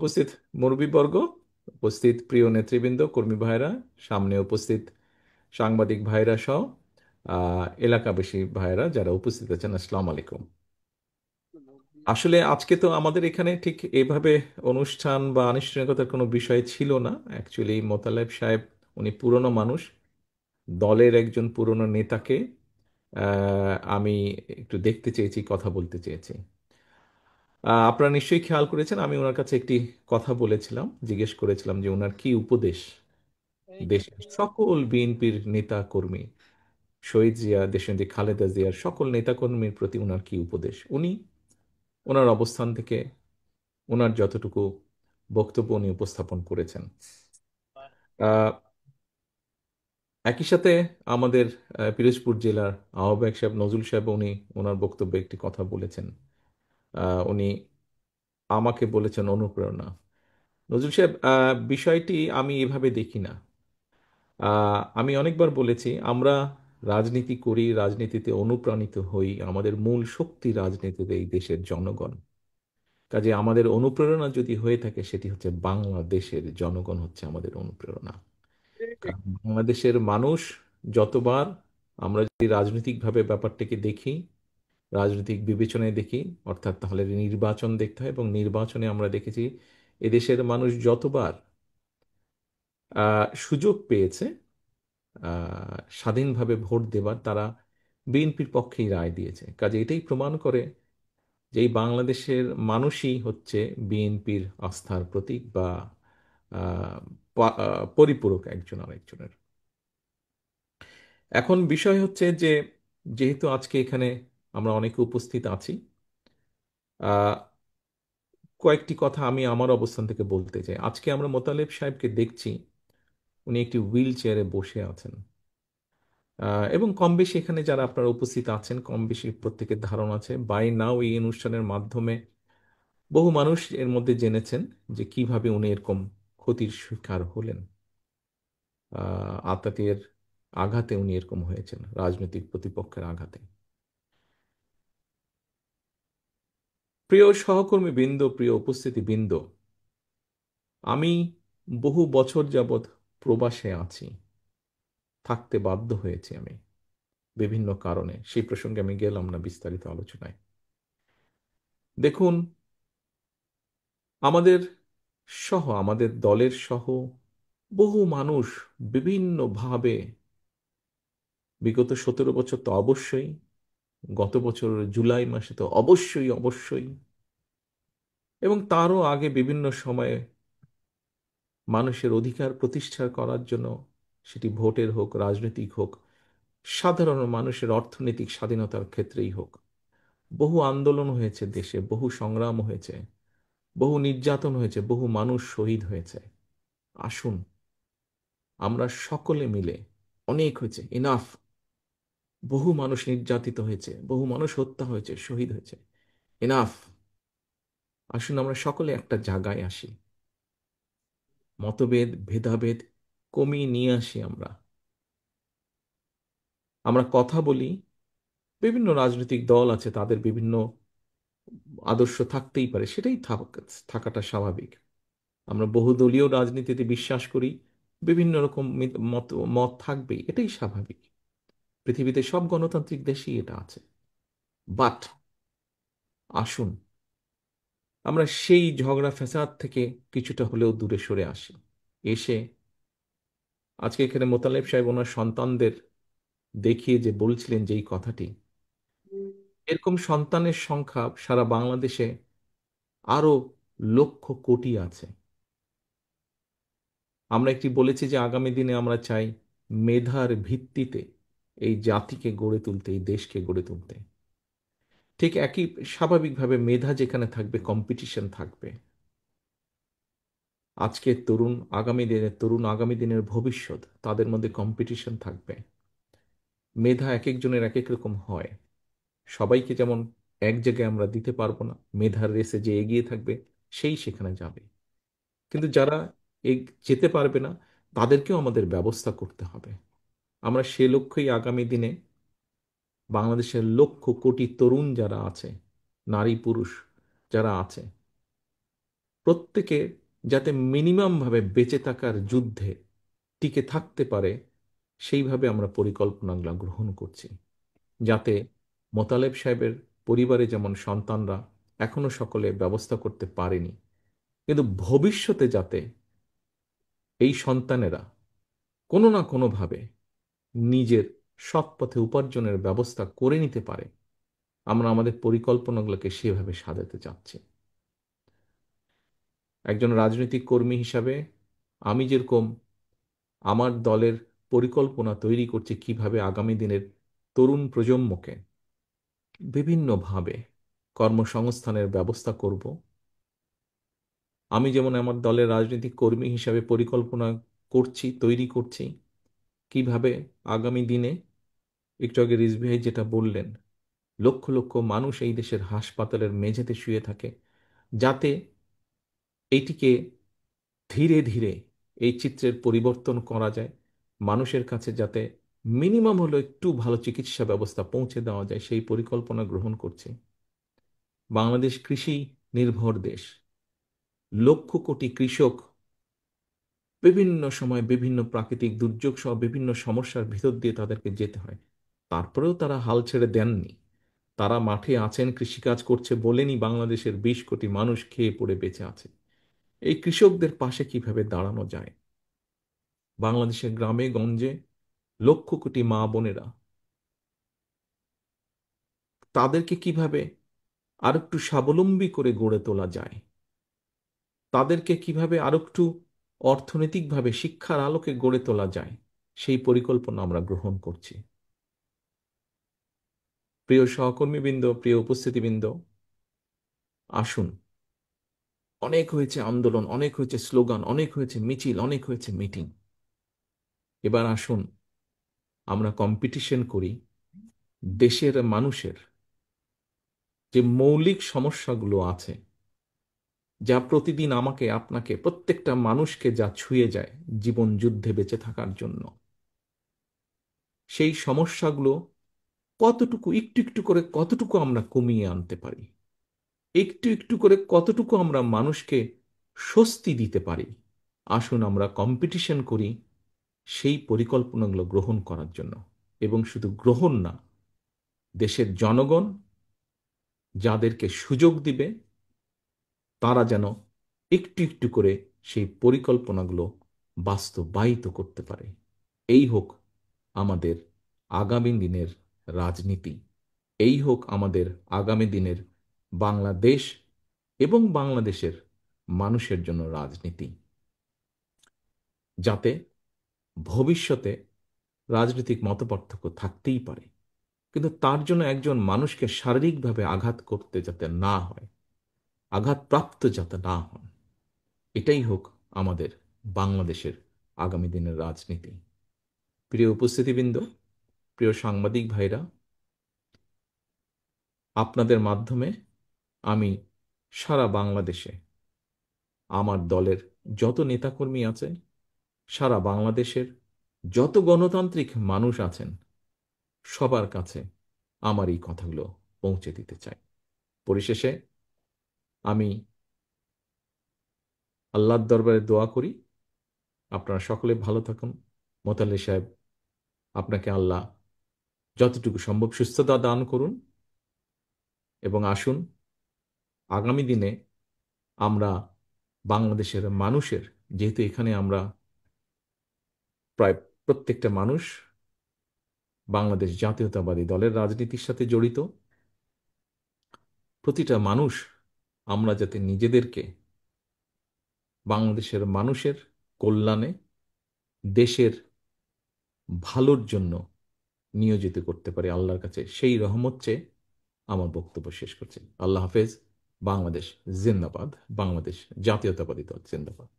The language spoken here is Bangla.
উপস্থিত মুরব্বীবর্গ, উপস্থিত প্রিয় নেতৃবৃন্দ, কর্মী ভাইরা, সামনে উপস্থিত সাংবাদিক ভাইরা সহ এলাকাবাসী ভাইরা যারা উপস্থিত আছেন, আসসালামু আলাইকুম। আসলে আজকে তো আমাদের এখানে ঠিক এইভাবে অনুষ্ঠান বা আনুষ্ঠানিকতার কোনো বিষয় ছিল না। অ্যাকচুয়ালি মোতালেব সাহেব উনি পুরনো মানুষ, দলের একজন পুরনো নেতাকে আমি একটু দেখতে চেয়েছি, কথা বলতে চেয়েছি। আপনারা নিশ্চয়ই খেয়াল করেছেন, আমি ওনার কাছে একটি কথা বলেছিলাম, জিজ্ঞেস করেছিলাম যে ওনার কি উপদেশ দেশের সকল বিএনপির নেতা কর্মী, শহীদ জিয়া, দেশনেত্রী খালেদা জিয়ার সকল নেতাকর্মীর প্রতি ওনার কি উপদেশ। উনি ওনার অবস্থান থেকে ওনার যতটুকু বক্তব্য উনি উপস্থাপন করেছেন। আহ, একই সাথে আমাদের পিরোজপুর জেলার আহ্বায়ক সাহেব নজরুল সাহেব উনি ওনার বক্তব্যে একটি কথা বলেছেন। উনি আমাকে বলেছেন অনুপ্রেরণা। নজরুল সাহেব, বিষয়টি আমি এভাবে দেখি না। আমি অনেকবার বলেছি, আমরা রাজনীতি করি, রাজনীতিতে অনুপ্রাণিত হই, আমাদের মূল শক্তি রাজনীতিতে এই দেশের জনগণ। কাজে আমাদের অনুপ্রেরণা যদি হয়ে থাকে, সেটি হচ্ছে বাংলাদেশের জনগণ হচ্ছে আমাদের অনুপ্রেরণা। কারণ বাংলাদেশের মানুষ যতবার, আমরা যদি রাজনৈতিকভাবে ব্যাপারটাকে দেখি, রাজনৈতিক বিবেচনায় দেখি, অর্থাৎ তাহলে নির্বাচন দেখতে হয়, এবং নির্বাচনে আমরা দেখেছি এদেশের মানুষ যতবার সুযোগ পেয়েছে স্বাধীনভাবে ভোট দেবার, তারা বিএনপির পক্ষেই রায় দিয়েছে। কাজে এটাই প্রমাণ করে যে এই বাংলাদেশের মানুষই হচ্ছে বিএনপির আস্থার প্রতীক বা পরিপূরক একজন আরেকজনের। এখন বিষয় হচ্ছে যে, যেহেতু আজকে এখানে আমরা অনেকে উপস্থিত আছি, আহ, কয়েকটি কথা আমি আমার অবস্থান থেকে বলতে চাই। আজকে আমরা মোতালেব সাহেবকে দেখছি, উনি একটি হুইল চেয়ারে বসে আছেন। এবং কম বেশি এখানে যারা আপনারা উপস্থিত আছেন, কম বেশি প্রত্যেকের ধারণা আছে, বাই নাও এই অনুষ্ঠানের মাধ্যমে বহু মানুষ এর মধ্যে জেনেছেন যে কিভাবে উনি এরকম ক্ষতির শিকার হলেন। আতাতের আঘাতে উনি এরকম হয়েছেন, রাজনৈতিক প্রতিপক্ষের আঘাতে। প্রিয় সহকর্মী বৃন্দ, প্রিয় উপস্থিতি বৃন্দ, আমি বহু বছর যাবৎ প্রবাসে আছি, থাকতে বাধ্য হয়েছি আমি বিভিন্ন কারণে। সেই প্রসঙ্গে আমি গেলাম না বিস্তারিত আলোচনায়। দেখুন, আমাদের সহ, আমাদের দলের সহ বহু মানুষ বিভিন্নভাবে, বিগত 17 বছর তো অবশ্যই, গত বছর জুলাই মাসে তো অবশ্যই অবশ্যই, এবং তারও আগে বিভিন্ন সময়ে মানুষের অধিকার প্রতিষ্ঠা করার জন্য, সেটি ভোটের হোক, রাজনৈতিক হোক, সাধারণ মানুষের অর্থনৈতিক স্বাধীনতার ক্ষেত্রেই হোক, বহু আন্দোলন হয়েছে দেশে, বহু সংগ্রাম হয়েছে, বহু নির্যাতন হয়েছে, বহু মানুষ শহীদ হয়েছে। আসুন আমরা সকলে মিলে, অনেক হয়েছে, ইনাফ, বহু মানুষ নির্যাতিত হয়েছে, বহু মানুষ হত্যা হয়েছে, শহীদ হয়েছে, এনাফ। আসুন আমরা সকলে একটা জায়গায় আসি, মতভেদ ভেদাভেদ কমিয়ে নিয়ে আসি। আমরা আমরা কথা বলি। বিভিন্ন রাজনৈতিক দল আছে, তাদের বিভিন্ন আদর্শ থাকতেই পারে, সেটাই থাকাটা স্বাভাবিক। আমরা বহুদলীয় রাজনীতিতে বিশ্বাস করি, বিভিন্ন রকম মত মত থাকবেই, এটাই স্বাভাবিক। পৃথিবীতে সব গণতান্ত্রিক দেশেই এটা আছে। বাট আসুন আমরা সেই ঝগড়া ফ্যাসাদ থেকে কিছুটা হলেও দূরে সরে আসি। এসে আজকে এখানে মোতালেব সাহেব ওনার সন্তানদের দেখিয়ে যে বলছিলেন যেই কথাটি, এরকম সন্তানের সংখ্যা সারা বাংলাদেশে আরো লক্ষ কোটি আছে। আমরা একটি বলেছি যে আগামী দিনে আমরা চাই মেধার ভিত্তিতে এই জাতিকে গড়ে তুলতে, এই দেশকে গড়ে তুলতে। ঠিক একই স্বাভাবিকভাবে মেধা যেখানে থাকবে, কম্পিটিশন থাকবে। আজকের তরুণ, আগামী দিনের তরুণ, আগামী দিনের ভবিষ্যৎ, তাদের মধ্যে কম্পিটিশন থাকবে। মেধা এক একজনের এক এক রকম হয়। সবাইকে যেমন এক জায়গায় আমরা দিতে পারবো না। মেধার রেসে যে এগিয়ে থাকবে সেই সেখানে যাবে। কিন্তু যারা যেতে পারবে না, তাদেরকেও আমাদের ব্যবস্থা করতে হবে। আমরা সে লক্ষ্যেই আগামী দিনে বাংলাদেশের লক্ষ কোটি তরুণ যারা আছে, নারী পুরুষ যারা আছে, প্রত্যেকে যাতে মিনিমামভাবে বেঁচে থাকার যুদ্ধে টিকে থাকতে পারে সেইভাবে আমরা পরিকল্পনাগুলো গ্রহণ করছি, যাতে মোতালেব সাহেবের পরিবারে যেমন সন্তানরা এখনো সকলে ব্যবস্থা করতে পারেনি, কিন্তু ভবিষ্যতে যাতে এই সন্তানেরা কোনো না কোনোভাবে নিজের সৎ পথে উপার্জনের ব্যবস্থা করে নিতে পারে, আমরা আমাদের পরিকল্পনাগুলোকে সেভাবে সাজাতে চাচ্ছি। একজন রাজনৈতিক কর্মী হিসাবে আমি যেরকম আমার দলের পরিকল্পনা তৈরি করছি কিভাবে আগামী দিনের তরুণ প্রজন্মকে বিভিন্নভাবে কর্মসংস্থানের ব্যবস্থা করব, আমি যেমন আমার দলের রাজনৈতিক কর্মী হিসাবে পরিকল্পনা করছি, তৈরি করছি কিভাবে আগামী দিনে, একটু আগে রিজভী ভাই যেটা বললেন, লক্ষ লক্ষ মানুষ এই দেশের হাসপাতালের মেঝেতে শুয়ে থাকে, যাতে এটিকে ধীরে ধীরে এই চিত্রের পরিবর্তন করা যায়, মানুষের কাছে যাতে মিনিমাম হলো একটু ভালো চিকিৎসা ব্যবস্থা পৌঁছে দেওয়া যায়, সেই পরিকল্পনা গ্রহণ করছি। বাংলাদেশ কৃষি নির্ভর দেশ, লক্ষ কোটি কৃষক বিভিন্ন সময় বিভিন্ন প্রাকৃতিক দুর্যোগ সহ বিভিন্ন সমস্যার ভিতর দিয়ে তাদেরকে যেতে হয়, তারপরেও তারা হাল ছেড়ে দেননি। তারা মাঠে আছেন, কৃষিকাজ করছে বলেনি বাংলাদেশের 20 কোটি মানুষ খেয়ে পড়ে বেঁচে আছে। এই কৃষকদের পাশে কিভাবে দাঁড়ানো যায়, বাংলাদেশের গ্রামে গঞ্জে লক্ষ কোটি মা বোনেরা, তাদেরকে কিভাবে আরেকটু স্বাবলম্বী করে গড়ে তোলা যায়, তাদেরকে কিভাবে আরেকটু অর্থনৈতিকভাবে শিক্ষার আলোকে গড়ে তোলা যায়, সেই পরিকল্পনা আমরা গ্রহণ করছি। প্রিয় সহকর্মীবৃন্দ, প্রিয় উপস্থিতিবৃন্দ, আসুন, অনেক হয়েছে আন্দোলন, অনেক হয়েছে স্লোগান, অনেক হয়েছে মিছিল, অনেক হয়েছে মিটিং। এবার আসুন আমরা কম্পিটিশন করি দেশের মানুষের যে মৌলিক সমস্যাগুলো আছে, যা প্রতিদিন আমাকে আপনাকে প্রত্যেকটা মানুষকে যা ছুঁয়ে যায় জীবন যুদ্ধে বেঁচে থাকার জন্য, সেই সমস্যাগুলো কতটুকু একটু একটু করে কতটুকু আমরা কমিয়ে আনতে পারি, একটু একটু করে কতটুকু আমরা মানুষকে স্বস্তি দিতে পারি। আসুন আমরা কম্পিটিশন করি সেই পরিকল্পনাগুলো গ্রহণ করার জন্য, এবং শুধু গ্রহণ না, দেশের জনগণ যাদেরকে সুযোগ দিবে তারা যেন একটু একটু করে সেই পরিকল্পনাগুলো বাস্তবায়িত করতে পারে। এই হোক আমাদের আগামী দিনের রাজনীতি, এই হোক আমাদের আগামী দিনের বাংলাদেশ এবং বাংলাদেশের মানুষের জন্য রাজনীতি, যাতে ভবিষ্যতে রাজনৈতিক মতপার্থক্য থাকতেই পারে, কিন্তু তার জন্য একজন মানুষকে শারীরিকভাবে আঘাত করতে যাতে না হয়, আঘাতপ্রাপ্ত যাতে না হন, এটাই হোক আমাদের বাংলাদেশের আগামী দিনের রাজনীতি। প্রিয় উপস্থিতিবৃন্দ, প্রিয় সাংবাদিক ভাইরা, আপনাদের মাধ্যমে আমি সারা বাংলাদেশে আমার দলের যত নেতাকর্মী আছে, সারা বাংলাদেশের যত গণতান্ত্রিক মানুষ আছেন, সবার কাছে আমার এই কথাগুলো পৌঁছে দিতে চাই। পরিশেষে আমি আল্লাহর দরবারে দোয়া করি আপনারা সকলে ভালো থাকুন। মোতালে সাহেব, আপনাকে আল্লাহ যতটুকু সম্ভব সুস্থতা দান করুন, এবং আসুন আগামী দিনে আমরা বাংলাদেশের মানুষের, যেহেতু এখানে আমরা প্রায় প্রত্যেকটা মানুষ বাংলাদেশ জাতীয়তাবাদী দলের রাজনীতির সাথে জড়িত, প্রতিটা মানুষ আমরা যাতে নিজেদেরকে বাংলাদেশের মানুষের কল্যাণে, দেশের ভালোর জন্য নিয়োজিত করতে পারি, আল্লাহর কাছে সেই রহমত চেয়ে আমার বক্তব্য শেষ করছি। আল্লাহ হাফেজ। বাংলাদেশ জিন্দাবাদ। বাংলাদেশ জাতীয়তাবাদী দল জিন্দাবাদ।